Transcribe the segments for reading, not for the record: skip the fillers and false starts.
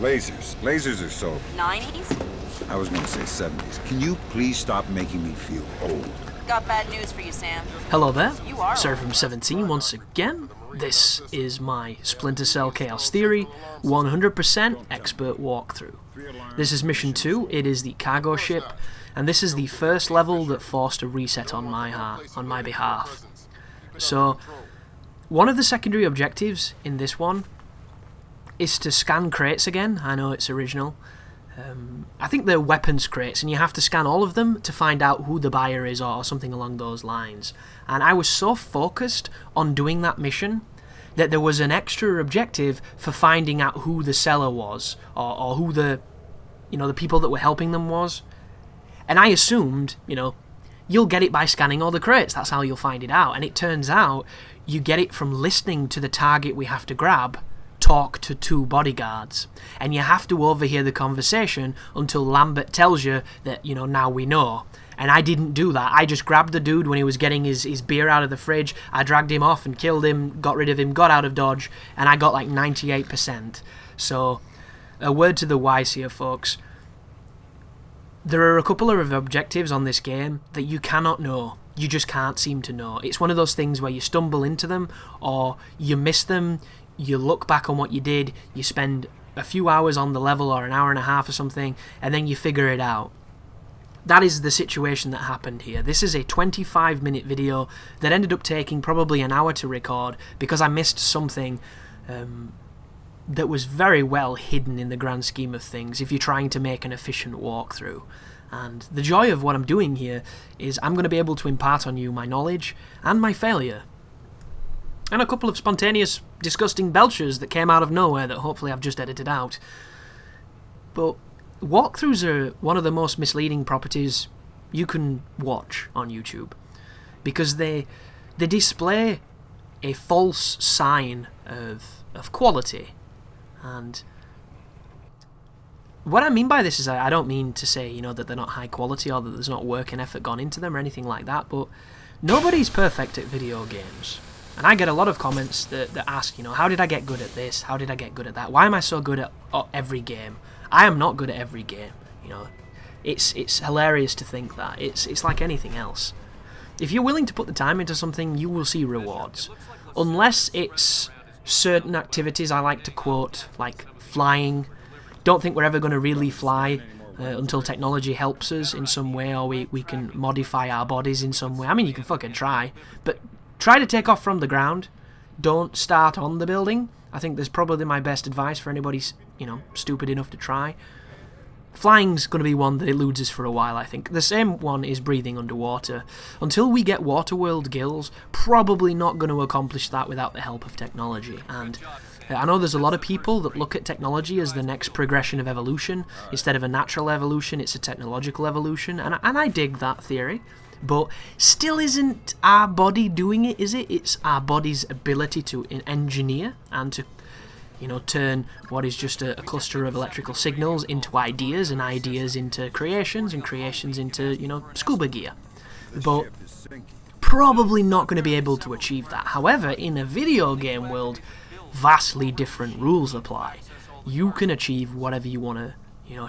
Lasers. Lasers are so... 90s? I was gonna say 70s. Can you please stop making me feel old? Got bad news for you, Sam. Hello there, You are Sir from 17 once again. This is my Splinter Cell Chaos Theory 100% expert walkthrough. This is mission 2, it is the cargo ship, and this is the first level that forced a reset on my behalf. So, one of the secondary objectives in this one is to scan crates again. I know it's original. I think they're weapons crates, and you have to scan all of them to find out who the buyer is or something along those lines. And I was so focused on doing that mission that there was an extra objective for finding out who the seller was or who the people that were helping them was. And I assumed, you'll get it by scanning all the crates. That's how you'll find it out. And it turns out you get it from listening to the target we have to grab talk to two bodyguards, and you have to overhear the conversation until Lambert tells you that, now we know. And I didn't do that. I just grabbed the dude when he was getting his beer out of the fridge, I dragged him off and killed him, got rid of him, got out of dodge, and I got like 98%. So, a word to the wise here, folks. There are a couple of objectives on this game that you cannot know. You just can't seem to know. It's one of those things where you stumble into them, or you miss them. You look back on what you did, you spend a few hours on the level or an hour and a half or something, and then you figure it out. That is the situation that happened here. This is a 25-minute video that ended up taking probably an hour to record because I missed something that was very well hidden in the grand scheme of things if you're trying to make an efficient walkthrough. And the joy of what I'm doing here is I'm going to be able to impart on you my knowledge and my failure. And a couple of spontaneous, disgusting belchers that came out of nowhere that hopefully I've just edited out. But walkthroughs are one of the most misleading properties you can watch on YouTube, because they display a false sign of quality. And what I mean by this is I don't mean to say, that they're not high quality or that there's not work and effort gone into them or anything like that, but nobody's perfect at video games. And I get a lot of comments that ask, how did I get good at this? How did I get good at that? Why am I so good at every game? I am not good at every game. It's hilarious to think that. It's like anything else. If you're willing to put the time into something, you will see rewards. Unless it's certain activities I like to quote, like flying. Don't think we're ever going to really fly until technology helps us in some way, or we can modify our bodies in some way. I mean, you can fucking try, but try to take off from the ground. Don't start on the building. I think that's probably my best advice for anybody, stupid enough to try. Flying's going to be one that eludes us for a while, I think. The same one is breathing underwater. Until we get Waterworld gills, probably not going to accomplish that without the help of technology. And I know there's a lot of people that look at technology as the next progression of evolution. Instead of a natural evolution, it's a technological evolution. And I dig that theory. But still isn't our body doing it, is it? It's our body's ability to engineer and to, turn what is just a cluster of electrical signals into ideas, and ideas into creations, and creations into, scuba gear. But probably not going to be able to achieve that. However, in a video game world, vastly different rules apply. You can achieve whatever you want to,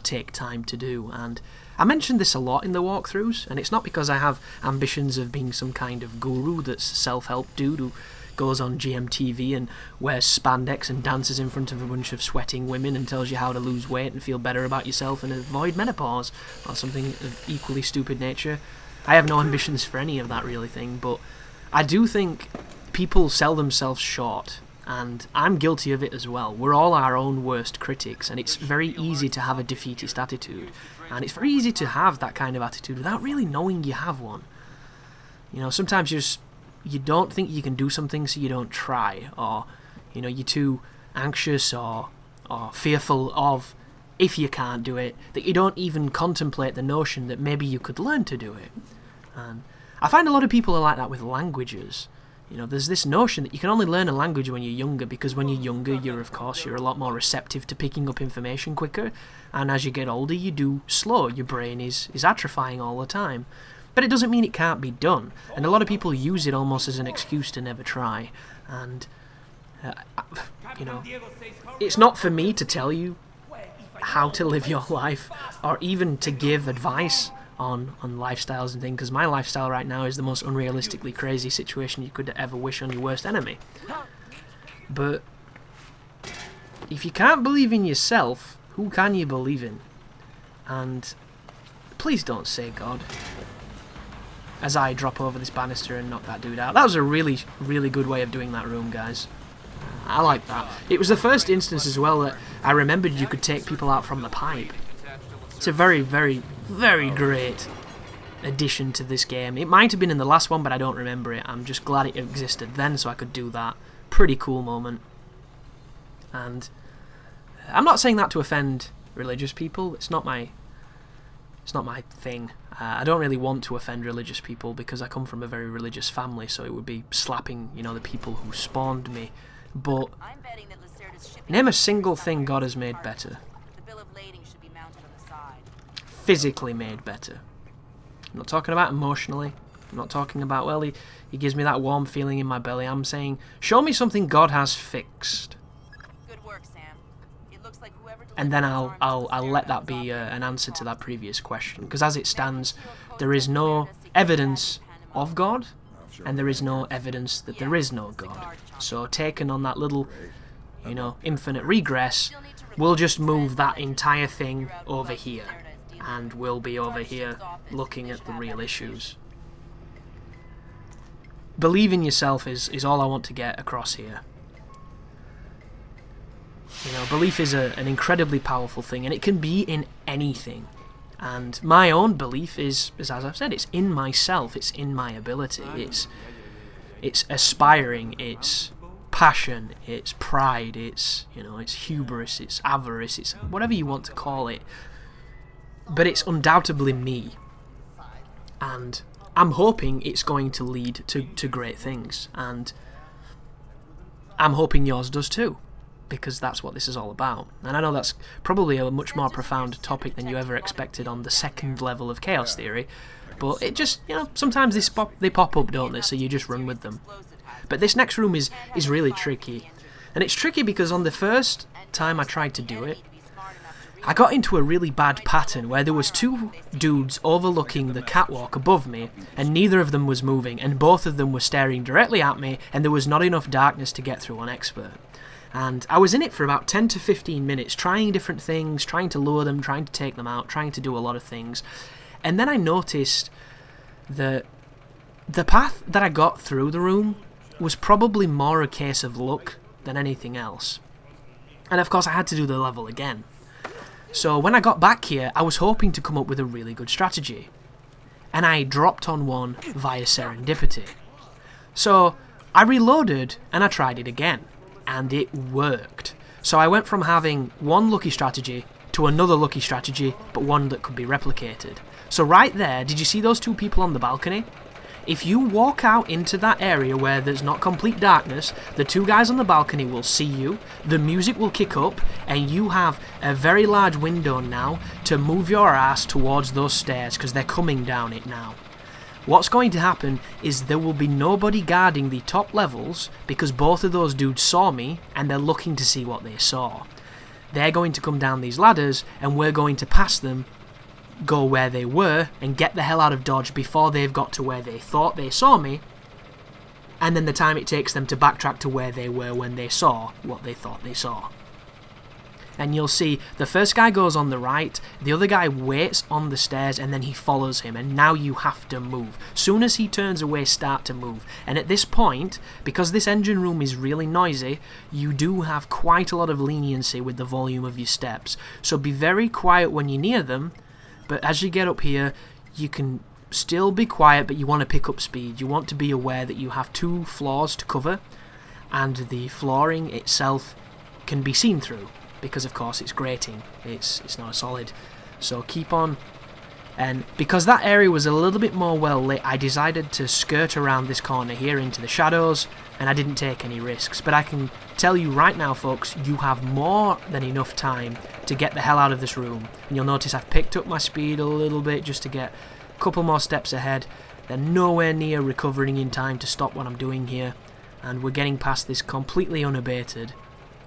take time to do. And I mentioned this a lot in the walkthroughs, and it's not because I have ambitions of being some kind of guru that's a self-help dude who goes on GMTV and wears spandex and dances in front of a bunch of sweating women and tells you how to lose weight and feel better about yourself and avoid menopause, or something of equally stupid nature. I have no ambitions for any of that really thing, but I do think people sell themselves short. And I'm guilty of it as well. We're all our own worst critics, and it's very easy to have a defeatist attitude. And it's very easy to have that kind of attitude without really knowing you have one. Sometimes you don't think you can do something, so you don't try. Or, you're too anxious or fearful of, if you can't do it, that you don't even contemplate the notion that maybe you could learn to do it. And I find a lot of people are like that with languages. There's this notion that you can only learn a language when you're younger, because when you're younger, you're a lot more receptive to picking up information quicker, and as you get older, you do slow. Your brain is atrophying all the time. But it doesn't mean it can't be done, and a lot of people use it almost as an excuse to never try. And, it's not for me to tell you how to live your life, or even to give advice on lifestyles and things, because my lifestyle right now is the most unrealistically crazy situation you could ever wish on your worst enemy. But if you can't believe in yourself, who can you believe in? And please don't say God. As I drop over this banister and knock that dude out. That was a really, really good way of doing that room, guys. I like that. It was the first instance as well that I remembered you could take people out from the pipe. It's a very, very, very great addition to this game. It might have been in the last one, but I don't remember it. I'm just glad it existed then so I could do that. Pretty cool moment. And I'm not saying that to offend religious people. It's not my thing. I don't really want to offend religious people because I come from a very religious family, so it would be slapping, the people who spawned me. But name a single thing God has made better. Physically made better. I'm not talking about emotionally. I'm not talking about, well, he gives me that warm feeling in my belly. I'm saying, show me something God has fixed. Good work, Sam. It looks like whoever And then I'll let that be an answer to that previous question. Because as it stands, there is no evidence of God, and there is no evidence that there is no God. So taken on that little, infinite regress, we'll just move that entire thing over here. And we'll be over here looking at the real issues. Believe in yourself is all I want to get across here. Belief is an incredibly powerful thing, and it can be in anything. And my own belief is, as I've said, it's in myself, it's in my ability, it's aspiring, it's passion, it's pride, it's hubris, it's avarice, it's whatever you want to call it. But it's undoubtedly me. And I'm hoping it's going to lead to great things. And I'm hoping yours does too. Because that's what this is all about. And I know that's probably a much more profound topic than you ever expected on the second level of chaos theory. But it just, sometimes they pop up, don't they? So you just run with them. But this next room is really tricky. And it's tricky because on the first time I tried to do it, I got into a really bad pattern where there was two dudes overlooking the catwalk above me, and neither of them was moving, and both of them were staring directly at me, and there was not enough darkness to get through on expert. And I was in it for about 10 to 15 minutes, trying different things, trying to lure them, trying to take them out, trying to do a lot of things. And then I noticed that the path that I got through the room was probably more a case of luck than anything else. And of course I had to do the level again. So when I got back here, I was hoping to come up with a really good strategy. And I dropped on one via serendipity. So I reloaded and I tried it again. And it worked. So I went from having one lucky strategy to another lucky strategy, but one that could be replicated. So right there, did you see those two people on the balcony? If you walk out into that area where there's not complete darkness, the two guys on the balcony will see you, the music will kick up, and you have a very large window now to move your ass towards those stairs, because they're coming down it now. What's going to happen is there will be nobody guarding the top levels, because both of those dudes saw me, and they're looking to see what they saw. They're going to come down these ladders, and we're going to pass them, go where they were, and get the hell out of Dodge before they've got to where they thought they saw me, and then the time it takes them to backtrack to where they were when they saw what they thought they saw. And you'll see the first guy goes on the right, the other guy waits on the stairs, and then he follows him, and now you have to move. Soon as he turns away, start to move. And at this point, because this engine room is really noisy, you do have quite a lot of leniency with the volume of your steps. So be very quiet when you're near them, but as you get up here, you can still be quiet, but you want to pick up speed. You want to be aware that you have 2 floors to cover, and the flooring itself can be seen through, because of course it's grating, it's not a solid. So keep on. And because that area was a little bit more well lit, I decided to skirt around this corner here into the shadows, and I didn't take any risks. But I can tell you right now, folks, you have more than enough time to get the hell out of this room. And you'll notice I've picked up my speed a little bit just to get a couple more steps ahead. They're nowhere near recovering in time to stop what I'm doing here, and we're getting past this completely unabated,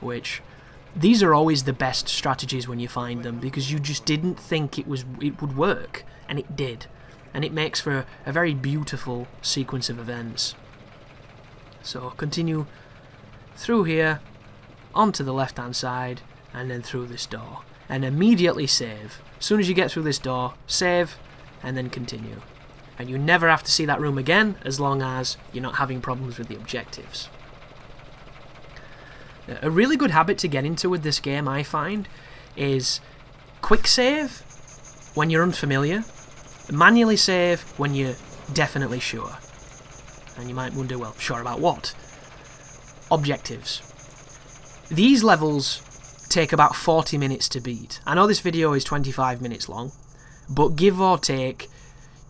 which these are always the best strategies when you find them, because you just didn't think it would work, and it did. And it makes for a very beautiful sequence of events. So continue through here, onto the left hand side, and then through this door. And immediately save. As soon as you get through this door, save, and then continue. And you never have to see that room again, as long as you're not having problems with the objectives. A really good habit to get into with this game, I find, is quick save when you're unfamiliar, manually save when you're definitely sure. And you might wonder, well, sure about what? Objectives. These levels take about 40 minutes to beat. I know this video is 25 minutes long, but give or take,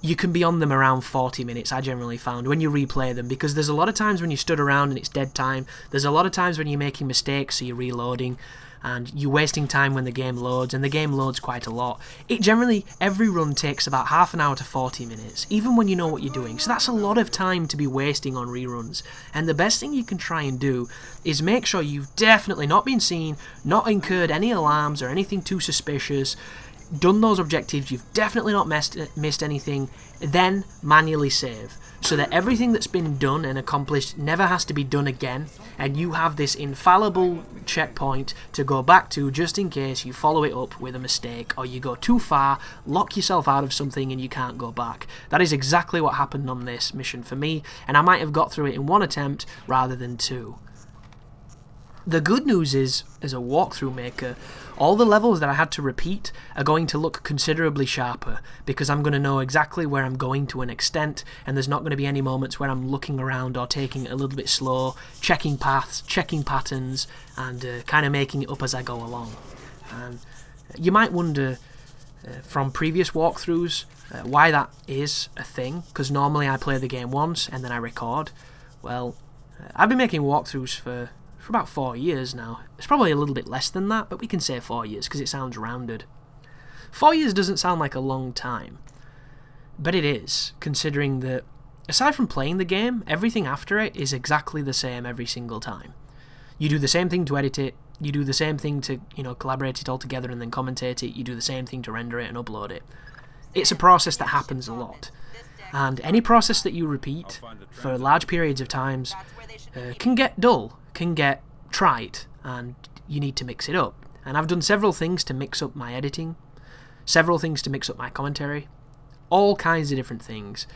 you can be on them around 40 minutes, I generally found, when you replay them, because there's a lot of times when you stood around and it's dead time, there's a lot of times when you're making mistakes, so you're reloading, and you're wasting time when the game loads, and the game loads quite a lot. It generally, every run takes about half an hour to 40 minutes, even when you know what you're doing, so that's a lot of time to be wasting on reruns. And the best thing you can try and do is make sure you've definitely not been seen, not incurred any alarms or anything too suspicious, done those objectives, you've definitely not missed anything, then manually save, so that everything that's been done and accomplished never has to be done again, and you have this infallible checkpoint to go back to just in case you follow it up with a mistake, or you go too far, lock yourself out of something and you can't go back. That is exactly what happened on this mission for me, and I might have got through it in one attempt rather than two. The good news is, as a walkthrough maker, all the levels that I had to repeat are going to look considerably sharper, because I'm going to know exactly where I'm going to an extent, and there's not going to be any moments where I'm looking around or taking it a little bit slow, checking paths, checking patterns, and kind of making it up as I go along. And you might wonder from previous walkthroughs why that is a thing, because normally I play the game once and then I record. Well, I've been making walkthroughs for about 4 years now. It's probably a little bit less than that, but we can say 4 years because it sounds rounded. 4 years doesn't sound like a long time, but it is, considering that aside from playing the game, everything after it is exactly the same every single time. You do the same thing to edit it, you do the same thing to, collaborate it all together and then commentate it, you do the same thing to render it and upload it. It's a process that happens a lot, and any process that you repeat for large periods of times can get dull, can get trite, and you need to mix it up. And I've done several things to mix up my editing, several things to mix up my commentary, all kinds of different things.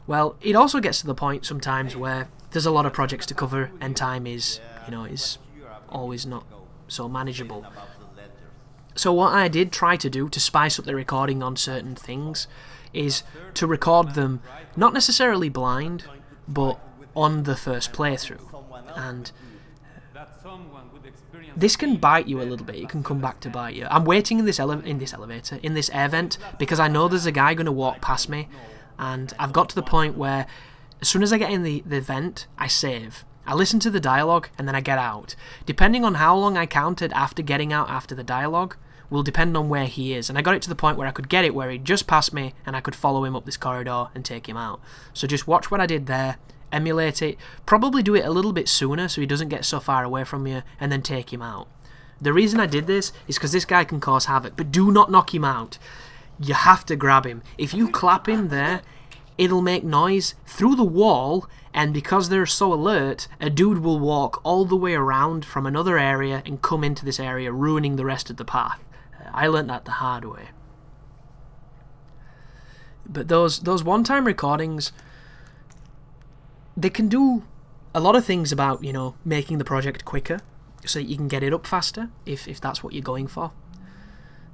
Well, it also gets to the point sometimes where there's a lot of projects to cover and time is always not so manageable. So what I did try to do to spice up the recording on certain things is to record them not necessarily blind, but on the first playthrough. And this can bite you a little bit. It can come back to bite you. I'm waiting in this air vent, because I know there's a guy going to walk past me, and I've got to the point where as soon as I get in the vent, I save. I listen to the dialogue and then I get out. Depending on how long I counted after getting out after the dialogue will depend on where he is, and I got it to the point where I could get it where he'd just passed me and I could follow him up this corridor and take him out. So just watch what I did there, emulate it, probably do it a little bit sooner so he doesn't get so far away from you, and then take him out. The reason I did this is because this guy can cause havoc, but do not knock him out. You have to grab him. If you clap him there, it'll make noise through the wall, and because they're so alert, a dude will walk all the way around from another area and come into this area, ruining the rest of the path. I learnt that the hard way. But those one-time recordings, they can do a lot of things about, making the project quicker so that you can get it up faster if that's what you're going for.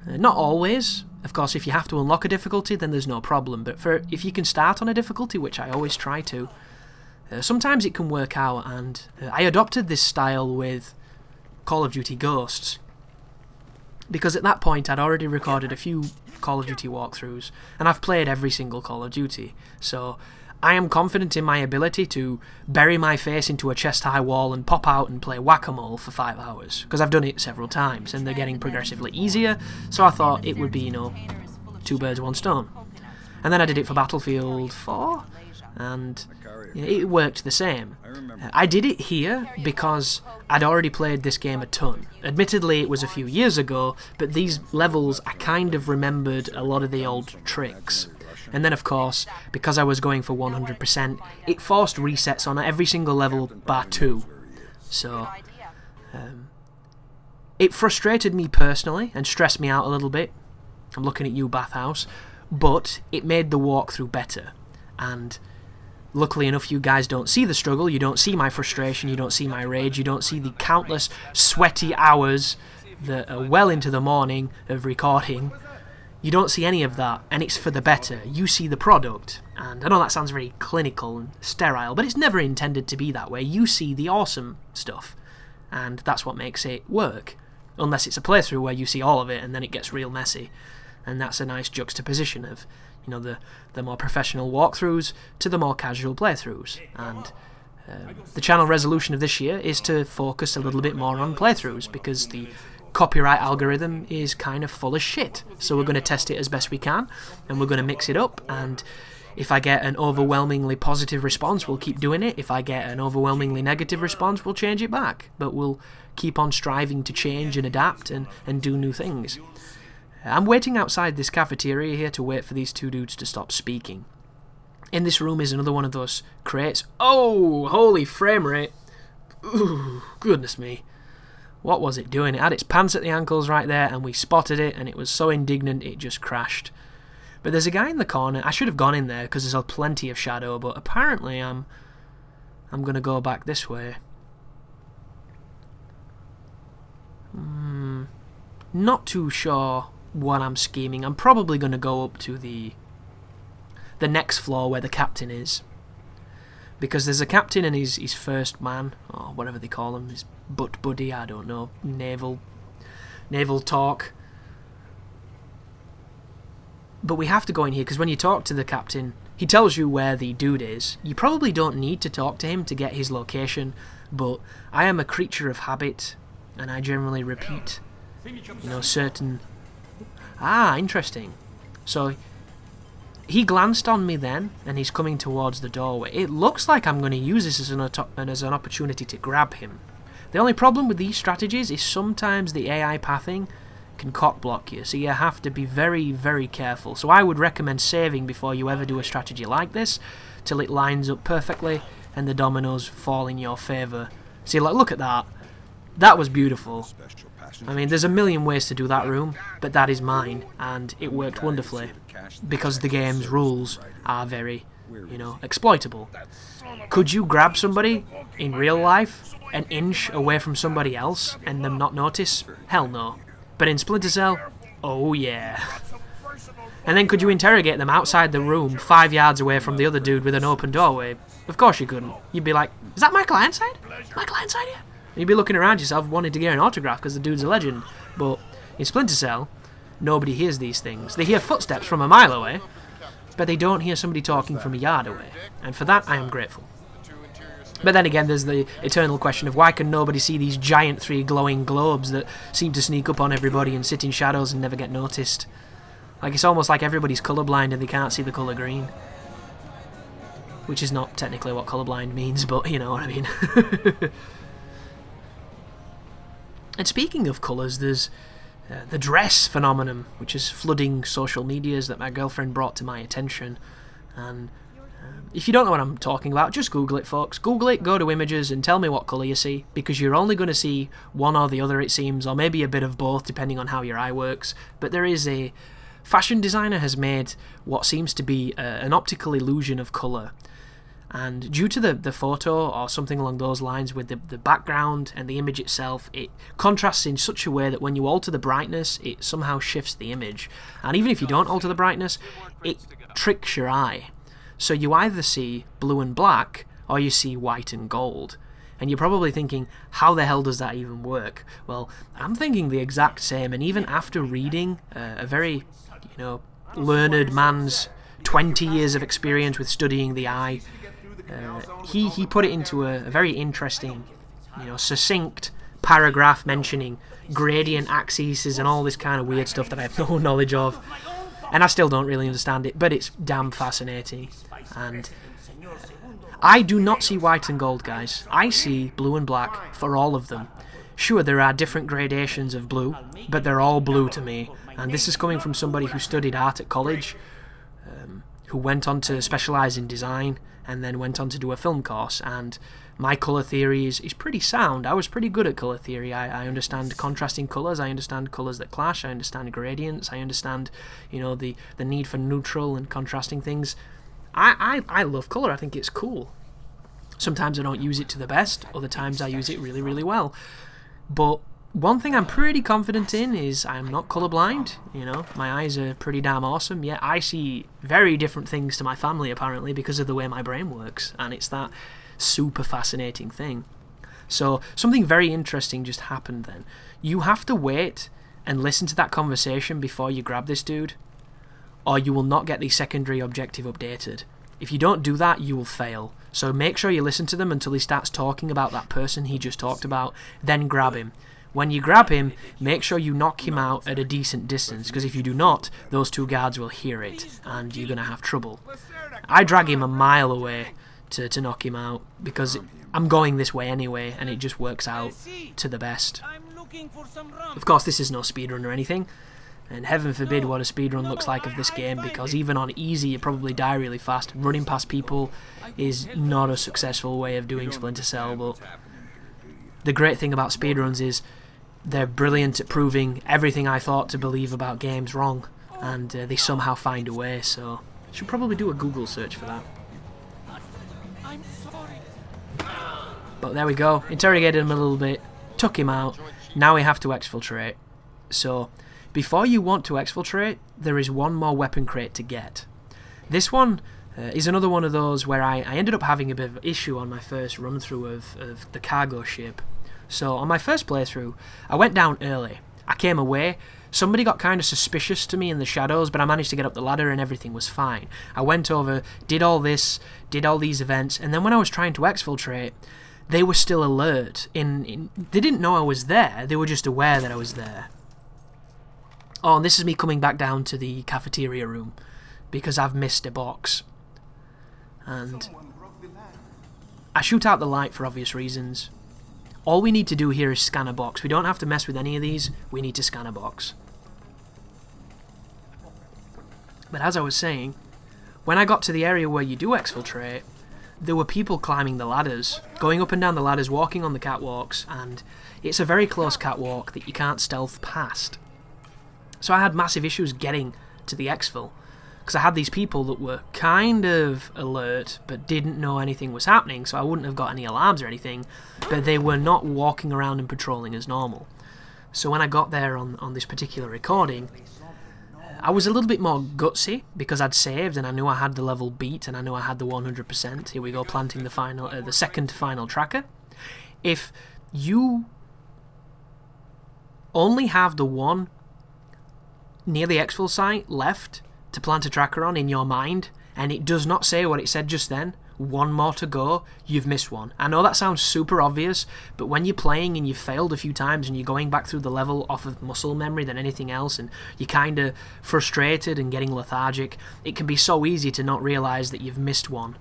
Not always. Of course, if you have to unlock a difficulty, then there's no problem. But if you can start on a difficulty, which I always try to, sometimes it can work out. And I adopted this style with Call of Duty Ghosts, because at that point I'd already recorded a few Call of Duty walkthroughs, and I've played every single Call of Duty. So I am confident in my ability to bury my face into a chest-high wall and pop out and play whack-a-mole for 5 hours, because I've done it several times, and they're getting progressively easier, so I thought it would be, 2 birds, 1 stone. And then I did it for Battlefield 4, and it worked the same. I did it here because I'd already played this game a ton. Admittedly, it was a few years ago, but these levels, I kind of remembered a lot of the old tricks. And then, of course, because I was going for 100%, it forced resets on every single level bar 2. So, it frustrated me personally and stressed me out a little bit. I'm looking at you, Bathhouse. But it made the walkthrough better. And luckily enough, you guys don't see the struggle, you don't see my frustration, you don't see my rage, you don't see the countless sweaty hours that are well into the morning of recording. You don't see any of that, and it's for the better. You see the product, and I know that sounds very clinical and sterile, but it's never intended to be that way. You see the awesome stuff, and that's what makes it work. Unless it's a playthrough where you see all of it, and then it gets real messy. And that's a nice juxtaposition of, you know, the more professional walkthroughs to the more casual playthroughs. And the channel resolution of this year is to focus a little bit more on playthroughs, because the copyright algorithm is kind of full of shit. So we're going to test it as best we can, and we're going to mix it up, and if I get an overwhelmingly positive response, we'll keep doing it. If I get an overwhelmingly negative response, we'll change it back. But we'll keep on striving to change and adapt and do new things. I'm waiting outside this cafeteria here to wait for these two dudes to stop speaking. In this room is another one of those crates. Oh, holy frame rate. Ooh, goodness me. What was it doing? It had its pants at the ankles right there, and we spotted it, and it was so indignant it just crashed. But there's a guy in the corner. I should have gone in there because there's plenty of shadow, but apparently I'm going to go back this way. Not too sure what I'm scheming. I'm probably going to go up to the next floor where the captain is. Because there's a captain and his first man, or whatever they call him, his butt buddy, I don't know, naval talk. But we have to go in here, because when you talk to the captain, he tells you where the dude is. You probably don't need to talk to him to get his location, but I am a creature of habit, and I generally repeat, you know, certain... Ah, interesting. So, he glanced on me then, and he's coming towards the doorway. It looks like I'm going to use this as an opportunity to grab him. The only problem with these strategies is sometimes the AI pathing can cock block you, so you have to be very, very careful. So I would recommend saving before you ever do a strategy like this, till it lines up perfectly and the dominoes fall in your favour. See, like, look at that. That was beautiful. I mean, there's a million ways to do that room, but that is mine, and it worked wonderfully, because the game's rules are very, you know, exploitable. Could you grab somebody in real life an inch away from somebody else and them not notice? Hell no. But in Splinter Cell, oh yeah. And then could you interrogate them outside the room 5 yards away from the other dude with an open doorway? Of course you couldn't. You'd be like, is that Michael Ironside? Michael Ironside here? And you'd be looking around yourself wanting to get an autograph because the dude's a legend. But in Splinter Cell, nobody hears these things. They hear footsteps from a mile away, but they don't hear somebody talking from a yard away. And for that, I am grateful. But then again, there's the eternal question of why can nobody see these giant 3 glowing globes that seem to sneak up on everybody and sit in shadows and never get noticed? Like, it's almost like everybody's colourblind and they can't see the colour green. Which is not technically what colourblind means, but you know what I mean. And speaking of colours, there's the dress phenomenon, which is flooding social medias that my girlfriend brought to my attention. And if you don't know what I'm talking about, just Google it, folks. Google it, go to images, and tell me what colour you see, because you're only going to see one or the other, it seems, or maybe a bit of both, depending on how your eye works. But there is a fashion designer has made what seems to be an optical illusion of colour. And due to the photo, or something along those lines, with the background and the image itself, it contrasts in such a way that when you alter the brightness, it somehow shifts the image. And even if you don't alter the brightness, it tricks your eye. So you either see blue and black, or you see white and gold. And you're probably thinking, how the hell does that even work? Well, I'm thinking the exact same, and even after reading a very, you know, learned man's 20 years of experience with studying the eye, he put it into a very interesting, you know, succinct paragraph mentioning gradient axes and all this kind of weird stuff that I have no knowledge of. And I still don't really understand it, but it's damn fascinating. And I do not see white and gold, guys. I see blue and black for all of them. Sure, there are different gradations of blue, but they're all blue to me. And this is coming from somebody who studied art at college, who went on to specialise in design, and then went on to do a film course. And my colour theory is pretty sound. I was pretty good at colour theory. I understand contrasting colours, I understand colours that clash, I understand gradients, I understand, you know, the need for neutral and contrasting things. I love colour, I think it's cool. Sometimes I don't use it to the best, other times I use it really, really well. But one thing I'm pretty confident in is I'm not colourblind, you know, my eyes are pretty damn awesome, yet I see very different things to my family apparently because of the way my brain works, and it's that super fascinating thing. So something very interesting just happened then. You have to wait and listen to that conversation before you grab this dude, or you will not get the secondary objective updated. If you don't do that, you will fail. So make sure you listen to them until he starts talking about that person he just talked about, then grab him. When you grab him, make sure you knock him out at a decent distance, because if you do not, those two guards will hear it, and you're going to have trouble. I drag him a mile away to knock him out, because I'm going this way anyway, and it just works out to the best. Of course, this is no speedrun or anything, and heaven forbid what a speedrun looks like of this game, because even on easy you probably die really fast. Running past people is not a successful way of doing Splinter Cell, but the great thing about speedruns is they're brilliant at proving everything I thought to believe about games wrong, and they somehow find a way, so I should probably do a Google search for that. But there we go, interrogated him a little bit, took him out, now we have to exfiltrate. So before you want to exfiltrate, there is one more weapon crate to get. This one is another one of those where I ended up having a bit of an issue on my first run through of the cargo ship. So on my first playthrough, I went down early. I came away, somebody got kind of suspicious to me in the shadows, but I managed to get up the ladder and everything was fine. I went over, did all this, did all these events, and then when I was trying to exfiltrate, they were still alert. They didn't know I was there, they were just aware that I was there. Oh, and this is me coming back down to the cafeteria room, because I've missed a box. And I shoot out the light for obvious reasons. All we need to do here is scan a box. We don't have to mess with any of these, we need to scan a box. But as I was saying, when I got to the area where you do exfiltrate, there were people climbing the ladders, going up and down the ladders, walking on the catwalks, and it's a very close catwalk that you can't stealth past. So I had massive issues getting to the exfil, because I had these people that were kind of alert but didn't know anything was happening, so I wouldn't have got any alarms or anything, but they were not walking around and patrolling as normal. So when I got there on this particular recording, I was a little bit more gutsy because I'd saved and I knew I had the level beat and I knew I had the 100%. Here we go, planting the second final tracker. If you only have the one near the exfil site left to plant a tracker on in your mind, and it does not say what it said just then, one more to go, you've missed one. I know that sounds super obvious, but when you're playing and you've failed a few times and you're going back through the level off of muscle memory than anything else, and you're kind of frustrated and getting lethargic, it can be so easy to not realise that you've missed one.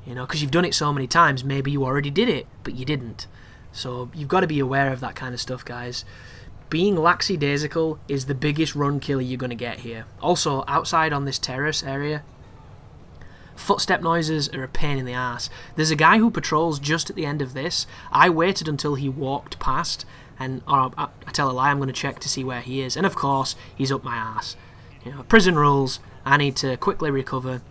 You know, because you've done it so many times, maybe you already did it, but you didn't. So you've got to be aware of that kind of stuff, guys. Being lackadaisical is the biggest run killer you're going to get here. Also, outside on this terrace area, footstep noises are a pain in the ass. There's a guy who patrols just at the end of this. I waited until he walked past, and I tell a lie, I'm going to check to see where he is. And of course, he's up my ass. You know, prison rules, I need to quickly recover.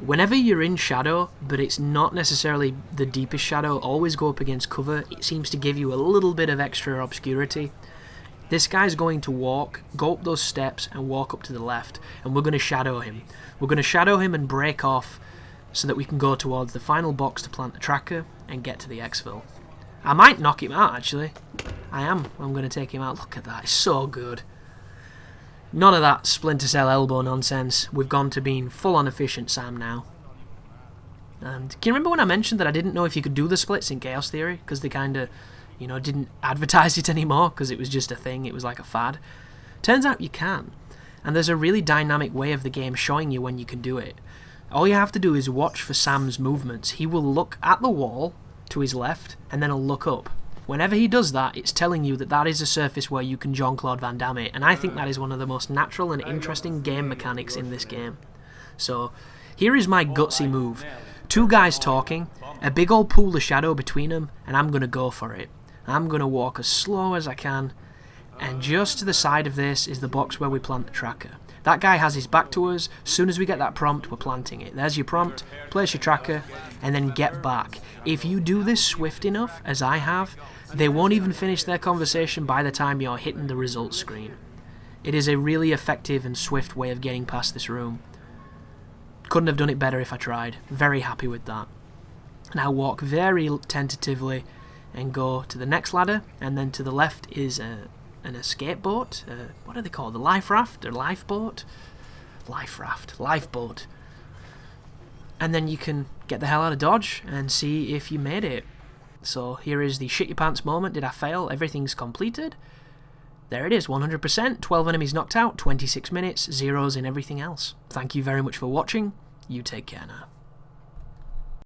Whenever you're in shadow, but it's not necessarily the deepest shadow, always go up against cover. It seems to give you a little bit of extra obscurity. This guy's going to go up those steps and walk up to the left, and we're going to shadow him. We're going to shadow him and break off so that we can go towards the final box to plant the tracker and get to the exfil. I might knock him out, actually. I'm going to take him out. Look at that, it's so good. None of that Splinter Cell elbow nonsense. We've gone to being full-on efficient Sam now. And can you remember when I mentioned that I didn't know if you could do the splits in Chaos Theory? Because they kind of, you know, didn't advertise it anymore because it was just a thing. It was like a fad. Turns out you can. And there's a really dynamic way of the game showing you when you can do it. All you have to do is watch for Sam's movements. He will look at the wall to his left, and then he'll look up. Whenever he does that, it's telling you that that is a surface where you can Jean-Claude Van Damme it, and I think that is one of the most natural and interesting game mechanics in this game. So, here is my gutsy move. Two guys talking, a big old pool of shadow between them, and I'm going to go for it. I'm going to walk as slow as I can, and just to the side of this is the box where we plant the tracker. That guy has his back to us. As soon as we get that prompt, we're planting it. There's your prompt, place your tracker, and then get back. If you do this swift enough, as I have, they won't even finish their conversation by the time you're hitting the results screen. It is a really effective and swift way of getting past this room. Couldn't have done it better if I tried. Very happy with that. Now walk very tentatively and go to the next ladder, and then to the left is an escape boat. What are they called? The life raft or lifeboat? Life raft. Lifeboat. And then you can get the hell out of Dodge and see if you made it. So here is the shit your pants moment. Did I fail? Everything's completed. There it is, 100%. 12 enemies knocked out, 26 minutes, zeros in everything else. Thank you very much for watching. You take care now.